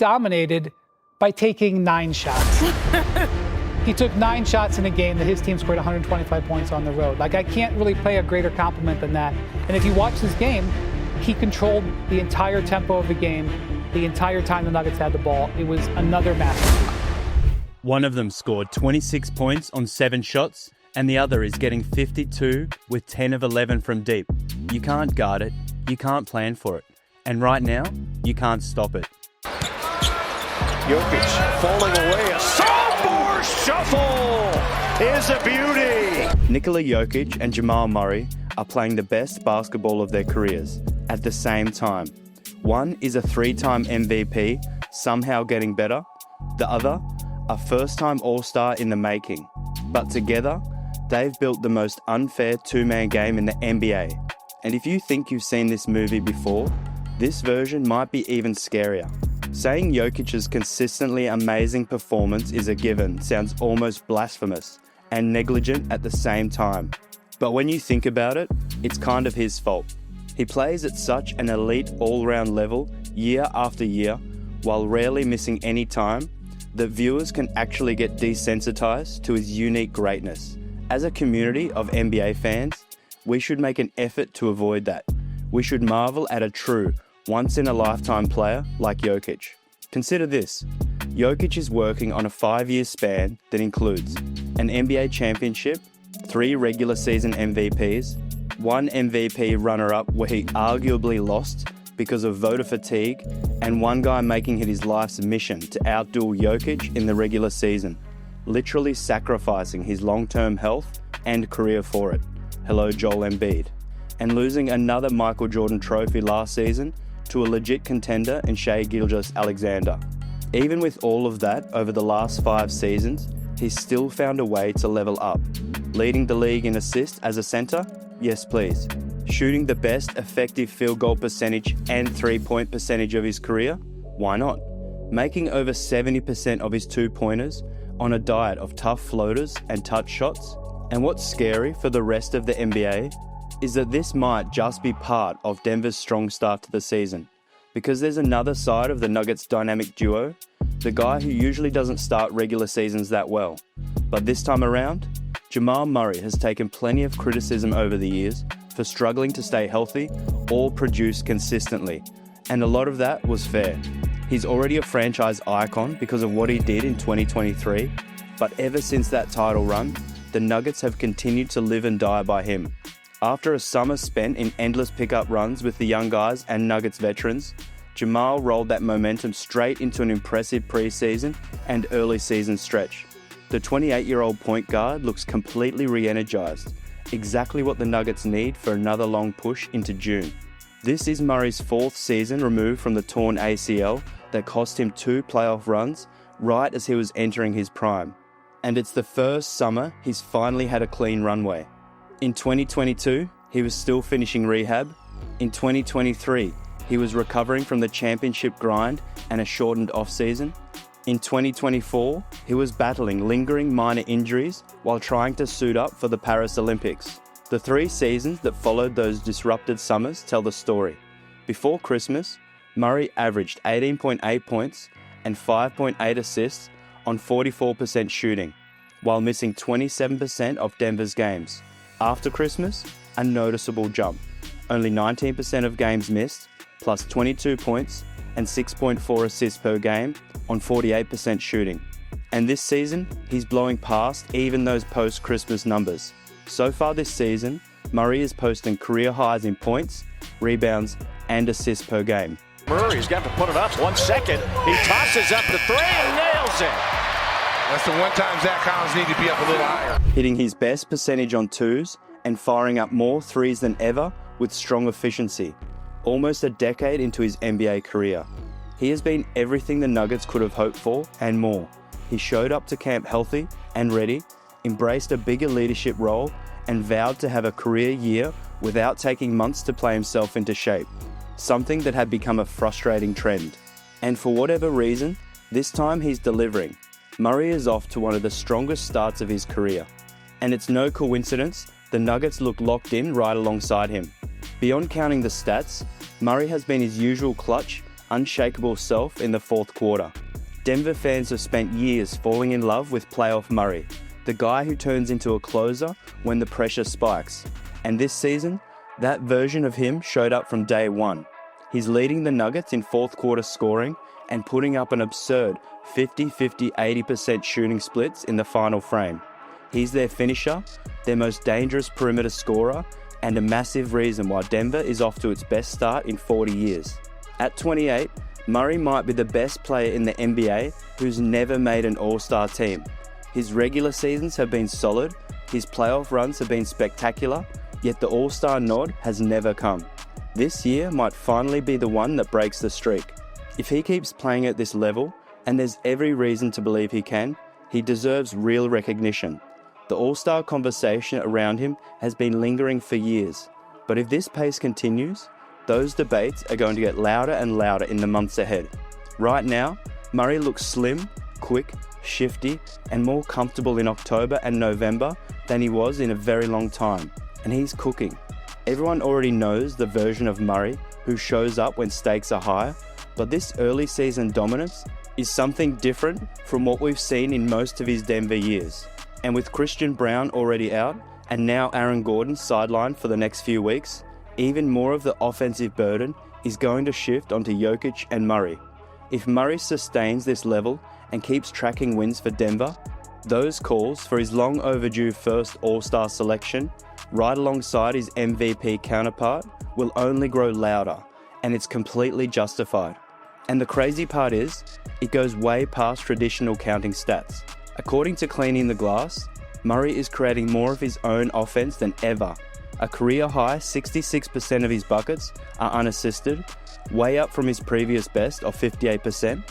dominated by taking 9 shots. He took 9 shots in a game that his team scored 125 points on the road. Like, I can't really play a greater compliment than that. And if you watch this game, he controlled the entire tempo of the game, the entire time the Nuggets had the ball. It was another masterpiece. One of them scored 26 points on 7 shots, and the other is getting 52 with 10 of 11 from deep. You can't guard it, you can't plan for it, and right now, you can't stop it. Jokic falling away, a sophomore shuffle is a beauty. Nikola Jokic and Jamal Murray are playing the best basketball of their careers at the same time. One is a 3-time MVP, somehow getting better. The other, a first-time All-Star in the making. But together, they've built the most unfair 2-man game in the NBA. And if you think you've seen this movie before, this version might be even scarier. Saying Jokic's consistently amazing performance is a given sounds almost blasphemous and negligent at the same time. But when you think about it, it's kind of his fault. He plays at such an elite all-round level year after year, while rarely missing any time, that viewers can actually get desensitized to his unique greatness. As a community of NBA fans, we should make an effort to avoid that. We should marvel at a true, once-in-a-lifetime player like Jokic. Consider this. Jokic is working on a 5-year span that includes an NBA championship, 3 regular season MVPs, 1 MVP runner-up where he arguably lost because of voter fatigue, and 1 guy making it his life's mission to outduel Jokic in the regular season, literally sacrificing his long-term health and career for it. Hello, Joel Embiid. And losing another Michael Jordan trophy last season to a legit contender in Shai Gilgeous-Alexander. Even with all of that over the last 5 seasons, he's still found a way to level up. Leading the league in assists as a center? Yes, please. Shooting the best effective field goal percentage and 3-point percentage of his career? Why not? Making over 70% of his 2-pointers on a diet of tough floaters and touch shots. And what's scary for the rest of the NBA is that this might just be part of Denver's strong start to the season. Because there's another side of the Nuggets' dynamic duo, the guy who usually doesn't start regular seasons that well. But this time around, Jamal Murray has taken plenty of criticism over the years for struggling to stay healthy or produce consistently, and a lot of that was fair. He's already a franchise icon because of what he did in 2023, but ever since that title run, the Nuggets have continued to live and die by him. After a summer spent in endless pickup runs with the young guys and Nuggets veterans, Jamal rolled that momentum straight into an impressive preseason and early season stretch. The 28-year-old point guard looks completely re-energized, exactly what the Nuggets need for another long push into June. This is Murray's 4th season removed from the torn ACL that cost him 2 playoff runs right as he was entering his prime. And it's the first summer he's finally had a clean runway. In 2022, he was still finishing rehab. In 2023, he was recovering from the championship grind and a shortened offseason. In 2024, he was battling lingering minor injuries while trying to suit up for the Paris Olympics. The 3 seasons that followed those disrupted summers tell the story. Before Christmas, Murray averaged 18.8 points and 5.8 assists on 44% shooting, while missing 27% of Denver's games. After Christmas, a noticeable jump. Only 19% of games missed, plus 22 points and 6.4 assists per game on 48% shooting. And this season, he's blowing past even those post-Christmas numbers. So far this season, Murray is posting career highs in points, rebounds, and assists per game. Murray's got to put it up. 1 second. He tosses up the 3 and nails it. That's the one time Zach Collins needed to be up a little higher. Hitting his best percentage on 2s and firing up more 3s than ever with strong efficiency. Almost a decade into his NBA career. He has been everything the Nuggets could have hoped for and more. He showed up to camp healthy and ready, embraced a bigger leadership role, and vowed to have a career year without taking months to play himself into shape. Something that had become a frustrating trend. And for whatever reason, this time he's delivering. Murray is off to one of the strongest starts of his career. And it's no coincidence the Nuggets look locked in right alongside him. Beyond counting the stats, Murray has been his usual clutch, unshakable self in the fourth quarter. Denver fans have spent years falling in love with Playoff Murray, the guy who turns into a closer when the pressure spikes. And this season, that version of him showed up from day one. He's leading the Nuggets in fourth quarter scoring and putting up an absurd 50-50-80% shooting splits in the final frame. He's their finisher, their most dangerous perimeter scorer, and a massive reason why Denver is off to its best start in 40 years. At 28, Murray might be the best player in the NBA who's never made an All-Star team. His regular seasons have been solid, his playoff runs have been spectacular, yet the All-Star nod has never come. This year might finally be the one that breaks the streak. If he keeps playing at this level, and there's every reason to believe he can, he deserves real recognition. The All-Star conversation around him has been lingering for years, but if this pace continues, those debates are going to get louder and louder in the months ahead. Right now, Murray looks slim, quick, shifty, and more comfortable in October and November than he was in a very long time, and he's cooking. Everyone already knows the version of Murray who shows up when stakes are high, but this early season dominance is something different from what we've seen in most of his Denver years. And with Christian Braun already out, and now Aaron Gordon sidelined for the next few weeks, even more of the offensive burden is going to shift onto Jokic and Murray. If Murray sustains this level and keeps tracking wins for Denver, those calls for his long overdue first All-Star selection, right alongside his MVP counterpart, will only grow louder, and it's completely justified. And the crazy part is, it goes way past traditional counting stats. According to Cleaning the Glass, Murray is creating more of his own offense than ever. A career-high 66% of his buckets are unassisted, way up from his previous best of 58%.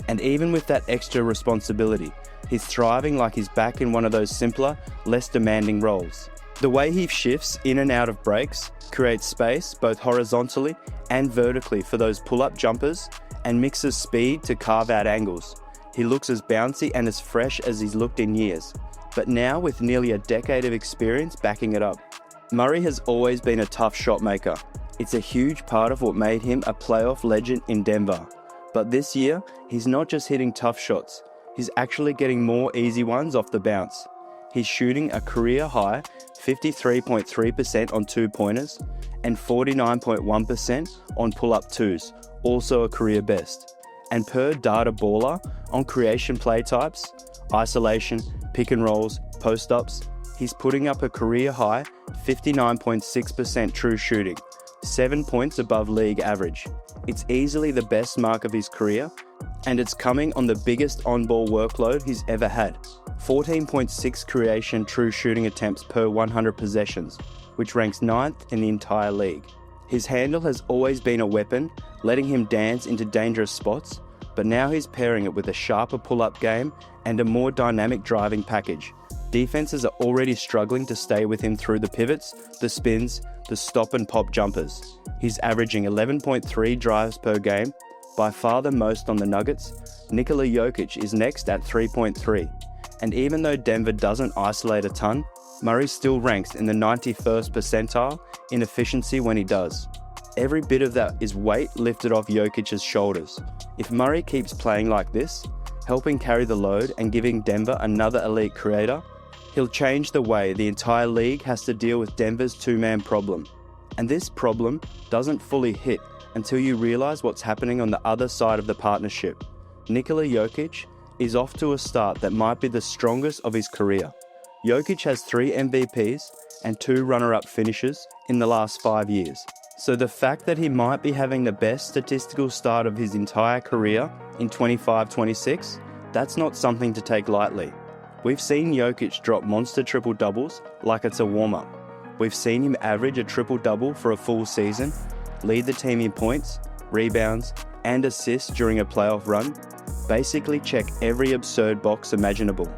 And even with that extra responsibility, he's thriving like he's back in one of those simpler, less demanding roles. The way he shifts in and out of breaks creates space both horizontally and vertically for those pull-up jumpers and mixes speed to carve out angles. He looks as bouncy and as fresh as he's looked in years, but now with nearly a decade of experience backing it up. Murray has always been a tough shot maker. It's a huge part of what made him a playoff legend in Denver. But this year, he's not just hitting tough shots, he's actually getting more easy ones off the bounce. He's shooting a career-high 53.3% on two-pointers and 49.1% on pull-up twos, also a career best. And per Data Baller, on creation play types, isolation, pick and rolls, post-ups, he's putting up a career-high 59.6% true shooting, 7 points above league average. It's easily the best mark of his career, and it's coming on the biggest on-ball workload he's ever had. 14.6 creation true shooting attempts per 100 possessions, which ranks 9th in the entire league. His handle has always been a weapon, letting him dance into dangerous spots, but now he's pairing it with a sharper pull-up game and a more dynamic driving package. Defenses are already struggling to stay with him through the pivots, the spins, the stop and pop jumpers. He's averaging 11.3 drives per game, by far the most on the Nuggets. Nikola Jokic is next at 3.3. And even though Denver doesn't isolate a ton, Murray still ranks in the 91st percentile in efficiency when he does. Every bit of that is weight lifted off Jokic's shoulders. If Murray keeps playing like this, helping carry the load and giving Denver another elite creator, he'll change the way the entire league has to deal with Denver's two-man problem. And this problem doesn't fully hit until you realize what's happening on the other side of the partnership. Nikola Jokic is off to a start that might be the strongest of his career. Jokic has 3 MVPs and 2 runner-up finishes in the last 5 years. So the fact that he might be having the best statistical start of his entire career in 25-26, that's not something to take lightly. We've seen Jokic drop monster triple-doubles like it's a warm-up. We've seen him average a triple-double for a full season, lead the team in points, rebounds, and assists during a playoff run, basically check every absurd box imaginable.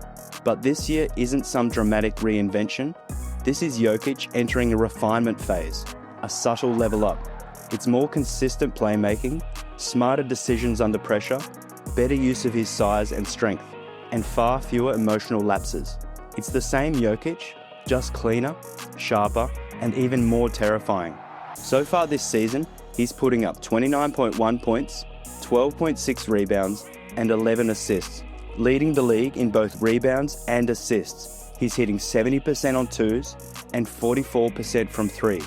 But this year isn't some dramatic reinvention. This is Jokic entering a refinement phase, a subtle level up. It's more consistent playmaking, smarter decisions under pressure, better use of his size and strength, and far fewer emotional lapses. It's the same Jokic, just cleaner, sharper, and even more terrifying. So far this season, he's putting up 29.1 points, 12.6 rebounds, and 11 assists, leading the league in both rebounds and assists. He's hitting 70% on twos and 44% from three,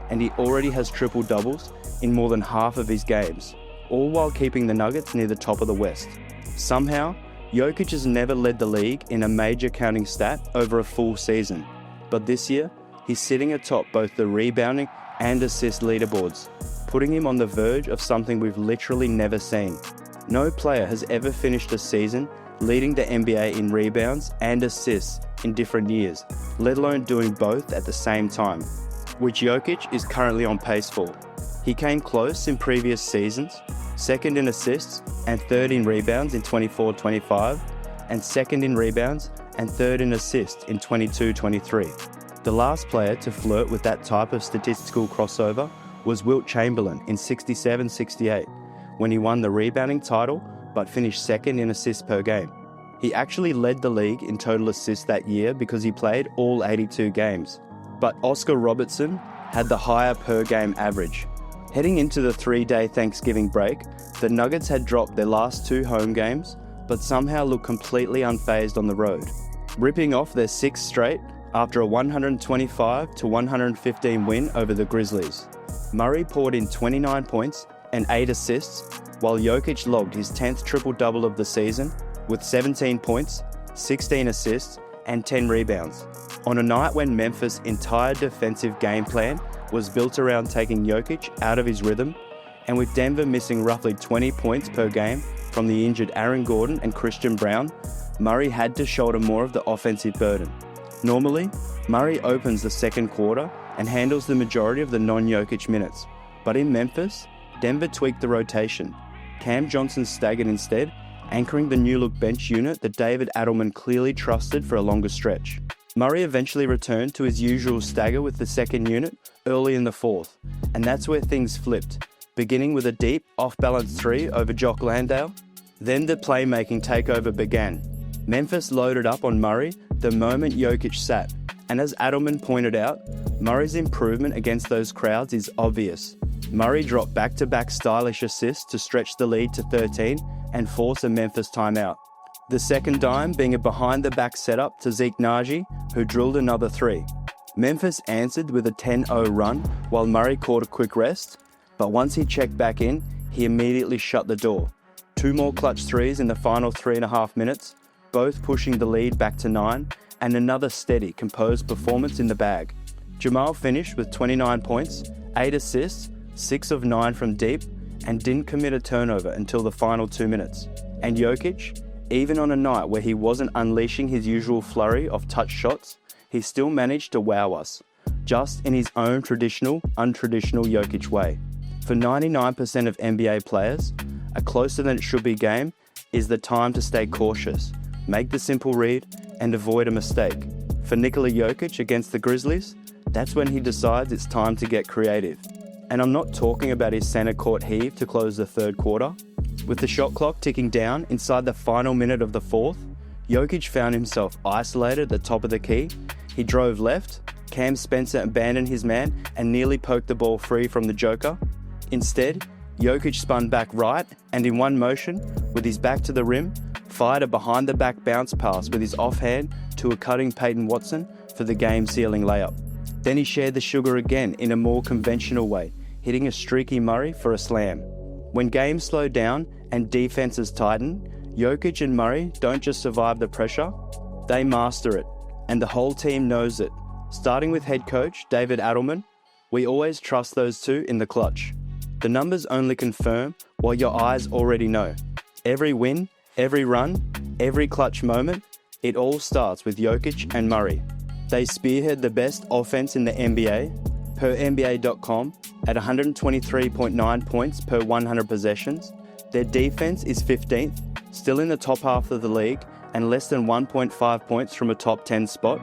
and he already has triple-doubles in more than half of his games, all while keeping the Nuggets near the top of the West. Somehow, Jokic has never led the league in a major counting stat over a full season, but this year, he's sitting atop both the rebounding and assist leaderboards, putting him on the verge of something we've literally never seen. No player has ever finished a season leading the NBA in rebounds and assists in different years, let alone doing both at the same time, which Jokic is currently on pace for. He came close in previous seasons, second in assists and third in rebounds in 24-25, and second in rebounds and third in assists in 22-23. The last player to flirt with that type of statistical crossover was Wilt Chamberlain in 67-68, when he won the rebounding title but finished second in assists per game. He actually led the league in total assists that year because he played all 82 games, but Oscar Robertson had the higher per game average. Heading into the 3-day Thanksgiving break, the Nuggets had dropped their last 2 home games, but somehow looked completely unfazed on the road, ripping off their 6th straight after a 125-115 win over the Grizzlies. Murray poured in 29 points and 8 assists, while Jokic logged his 10th triple-double of the season with 17 points, 16 assists, and 10 rebounds, on a night when Memphis' entire defensive game plan was built around taking Jokic out of his rhythm, and with Denver missing roughly 20 points per game from the injured Aaron Gordon and Christian Brown, Murray had to shoulder more of the offensive burden. Normally, Murray opens the second quarter and handles the majority of the non-Jokic minutes, but in Memphis, Denver tweaked the rotation. Cam Johnson staggered instead, anchoring the new-look bench unit that David Adelman clearly trusted for a longer stretch. Murray eventually returned to his usual stagger with the second unit early in the fourth, and that's where things flipped, beginning with a deep, off-balance 3 over Jock Landale. Then the playmaking takeover began. Memphis loaded up on Murray the moment Jokic sat, and as Adelman pointed out, Murray's improvement against those crowds is obvious. Murray dropped back-to-back stylish assists to stretch the lead to 13 and force a Memphis timeout. The second dime being a behind-the-back setup to Zeke Naji, who drilled another 3. Memphis answered with a 10-0 run while Murray caught a quick rest, but once he checked back in, he immediately shut the door. 2 more clutch 3s in the final 3.5 minutes, both pushing the lead back to 9, and another steady, composed performance in the bag. Jamal finished with 29 points, 8 assists, 6 of 9 from deep, and didn't commit a turnover until the final 2 minutes. And Jokic, even on a night where he wasn't unleashing his usual flurry of touch shots, he still managed to wow us, just in his own traditional, untraditional Jokic way. For 99% of NBA players, a closer than it should be game is the time to stay cautious, make the simple read, and avoid a mistake. For Nikola Jokic against the Grizzlies, that's when he decides it's time to get creative. And I'm not talking about his center court heave to close the third quarter. With the shot clock ticking down inside the final minute of the fourth, Jokic found himself isolated at the top of the key. He drove left, Cam Spencer abandoned his man and nearly poked the ball free from the Joker. Instead, Jokic spun back right and in one motion, with his back to the rim, fired a behind-the-back bounce pass with his offhand to a cutting Peyton Watson for the game-sealing layup. Then he shared the sugar again in a more conventional way, hitting a streaky Murray for a slam. When games slow down and defenses tighten, Jokic and Murray don't just survive the pressure, they master it, and the whole team knows it. Starting with head coach David Adelman, we always trust those two in the clutch. The numbers only confirm what your eyes already know. Every win, every run, every clutch moment, it all starts with Jokic and Murray. They spearhead the best offense in the NBA, per NBA.com, at 123.9 points per 100 possessions. Their defense is 15th, still in the top half of the league, and less than 1.5 points from a top 10 spot.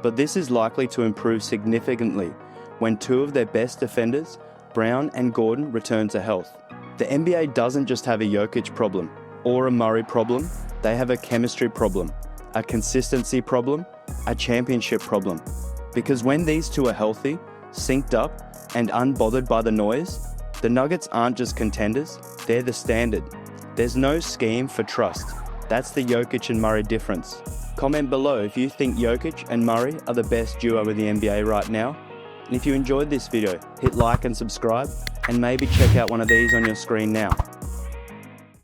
But this is likely to improve significantly when 2 of their best defenders, Brown and Gordon, return to health. The NBA doesn't just have a Jokic problem or a Murray problem, they have a chemistry problem, a consistency problem, a championship problem. Because when these two are healthy, synced up, and unbothered by the noise, the Nuggets aren't just contenders, They're the standard. There's no scheme for trust. That's the Jokic and Murray difference. Comment below if you think Jokic and Murray are the best duo in the NBA right now. And if you enjoyed this video, hit like and subscribe, and maybe check out one of these on your screen now.